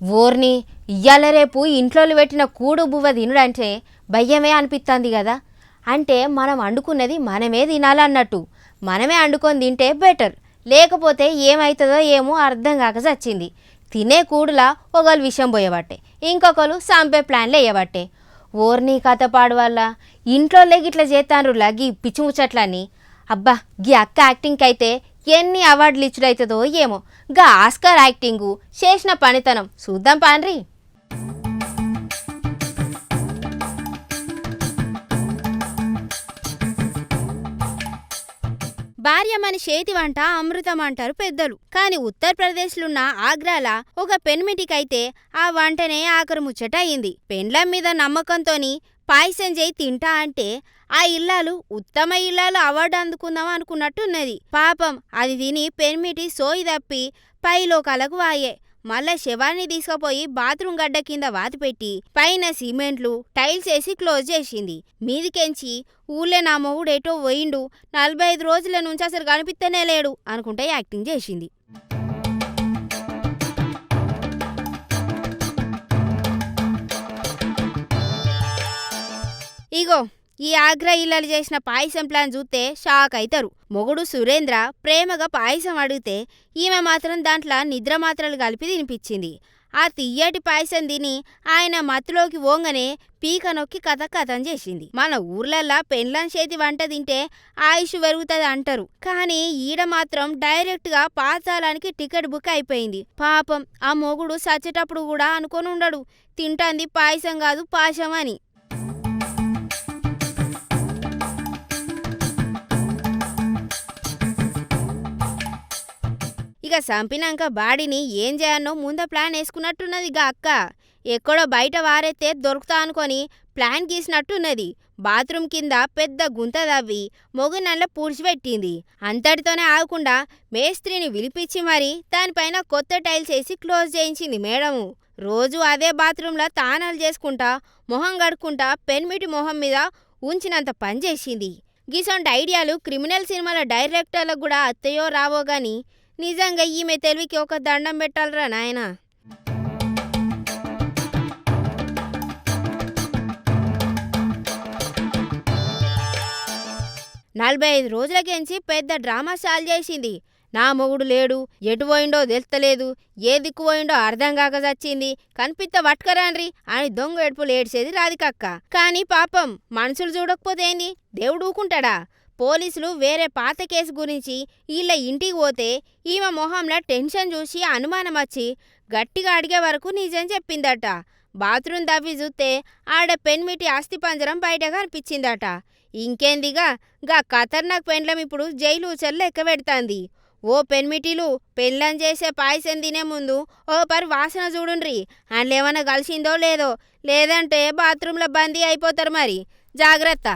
ఓర్ని ఇయ్యాల రేపు ఇంట్లోళ్ళు పెట్టిన కూడు బువ్వ తినుడంటే భయ్యమే అనిపిస్తుంది కదా. అంటే మనం వండుకున్నది మనమే తినాలన్నట్టు మనమే వండుకొని తింటే బెటర్. లేకపోతే ఏమవుతుందో ఏమో అర్థం కాక చచ్చింది. తినే కూడులా ఒకళ్ళు విషయం పోయబట్టే, ఇంకొకరు సంపే ప్లాన్లు వేయబట్టే. ఓర్ని కథ పాడు వల్ల ఇంట్లోళ్ళే గిట్లా చేస్తాను గీ పిచ్చి ముచ్చట్లని. అబ్బా గీ అక్క యాక్టింగ్కి అయితే ఎన్ని అవార్డులు ఇచ్చుడవుతుందో ఏమో. గా ఆస్కార్ యాక్టింగు చేసిన పనితనం చూద్దాం పాన్రి. భార్య మన చేతి వంట అమృతం అంటారు పెద్దలు. కానీ ఉత్తరప్రదేశ్లున్న ఆగ్రాల ఒక పెన్మిటికైతే ఆ వంటనే ఆఖరు ముచ్చట అయింది. పెండ్లం మీద నమ్మకంతోని పాయసం చేయి తింటా అంటే ఆ ఇల్లాలు ఉత్తమ ఇల్లాలు అవార్డు అందుకుందాం అనుకున్నట్టున్నది. పాపం అది తిని పెన్మిటి సోయి తప్పి పైలోకాలకు వాయే. మళ్ళా శవాన్ని తీసుకుపోయి బాత్రూమ్ గడ్డ కింద వాతిపెట్టి పైన సిమెంట్లు టైల్స్ వేసి క్లోజ్ చేసింది. మీదికెంచి ఊళ్ళే నా మొగుడు ఎటో పోయిండు, 45 రోజుల నుంచి అసలు కనిపిస్తనే లేడు అనుకుంటే యాక్టింగ్ చేసింది. ఇగో ఈ ఆగ్రా ఇళ్ళలు చేసిన పాయసం ప్లాన్ చూస్తే షాక్ అవుతారు. మొగుడు సురేంద్ర ప్రేమగా పాయసం అడిగితే ఈమె మాత్రం దాంట్లో నిద్ర మాత్రలు కలిపి తినిపించింది. ఆ తియ్యటి పాయసం తిని ఆయన మత్తులోకి ఓంగనే పీక నొక్కి కథం చేసింది. మన ఊర్లల్లా పెండ్లం చేతి వంట తింటే ఆయుష్ పెరుగుతుంది అంటారు. కానీ ఈడ మాత్రం డైరెక్ట్గా పాతాళానికి టికెట్ బుక్ అయిపోయింది. పాపం ఆ మొగుడు సచ్చేటప్పుడు కూడా అనుకొని ఉండడు తింటాంది పాయసం కాదు పాశం అని. ఇక సంపినాక బాడీని ఏం చేయాలనో ముందే ప్లాన్ వేసుకున్నట్టున్నది గా అక్క. ఎక్కడో బయట వారైతే దొరుకుతా అనుకొని ప్లాన్ గీసినట్టున్నది. బాత్రూమ్ కింద పెద్ద గుంత తవ్వి మొగునల్ల పూడ్చిపెట్టింది. అంతటితోనే ఆగకుండా మేస్త్రిని పిలిపించి మరీ దానిపైన కొత్త టైల్స్ వేసి క్లోజ్ చేయించింది మేడము. రోజు అదే బాత్రూంలో తానాలు చేసుకుంటా మొహం కడుక్కుంటా పెన్మిటి మొహం మీద ఉంచినంత పని చేసింది. గిసొంటి ఐడియాలు క్రిమినల్ సినిమాల డైరెక్టర్లకు కూడా అత్తయో రావో గాని నిజంగా ఈమె తెలివికి ఒక దండం పెట్టాలరా నాయనా. 45 రోజులకెంచి పెద్ద డ్రామా స్టాల్ చేసింది. నా మొగుడు లేడు, ఎటు పోయిండో తెలుస్తలేదు, ఏ దిక్కు పోయిండో అర్థం కాక చచ్చింది, కనిపిత్త వట్కరాన్రి అని దొంగ ఏడుపులు ఏడ్చేది రాధికక్క. కానీ పాపం మనుషులు చూడకపోతే ఏంది, దేవుడు ఊకుంటాడా? పోలీసులు వేరే పాత కేసు గురించి వీళ్ళ ఇంటికి పోతే ఈమె మొహంలో టెన్షన్ చూసి అనుమానం వచ్చి గట్టిగా అడిగే వరకు నిజం చెప్పిందట. బాత్రూమ్ దవ్వి చూస్తే ఆడ పెన్మిటి అస్థిపంజరం బయట కనిపించిందట. ఇంకేందిగా గా ఖతర్నాక్ పెండ్లం ఇప్పుడు జైలు ఊచలు లెక్క పెడతాంది. ఓ పెన్మిటిలు పెళ్ళం చేసే పాయసం తినే ముందు ఓ పరి వాసన చూడుండ్రి, అందులో ఏమన్నా కలిసిందో లేదో, లేదంటే బాత్రూంలో బందీ అయిపోతారు మరి. జాగ్రత్త.